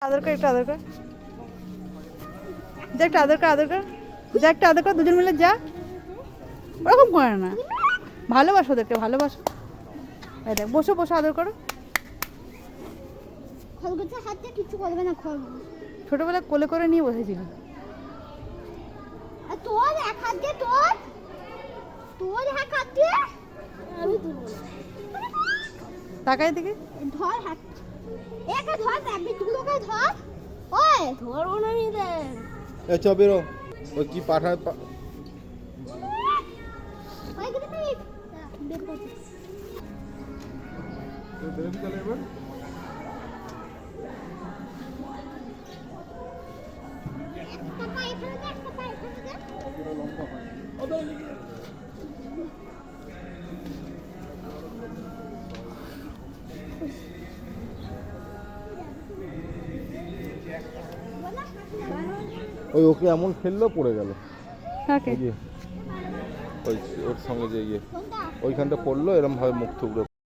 আদর কর, একটু আদর কর, যা একটু আদর কর, আদর কর, যা একটু আদর কর, দুজন মিলে যা। ওরকম করে না, ভালোবাসো ওদেরকে, ভালোবাসো। এই দেখ, বসো বসো, আদর করো। খরগোশের হাতে কিছু করবে না খরগোশ। ছোটবেলায় কোলে করে নিয়ে বসেছিল। আর তোর এক হাত দিয়ে তোর এক হাত দিয়ে আমি তুলবো না। তাকাই দিকে ধর হাত, একা ধর, আমি দুটোকে ধর। ওই ধরবো না আমি দেখ। এ চ বেরো, ওই কি পাঠা ওই কিন্তু তুই বের করছিস। একটা পা এখানে দে, একটা পা এখানে দে। ওই ওকে এমন ফেললো পড়ে গেল। কাকে? ওই যে ওই ওর সঙ্গে যে ইয়ে কোনটা? ওইখানটা পড়লো, এরম ভাবে মুখ থুবড়ে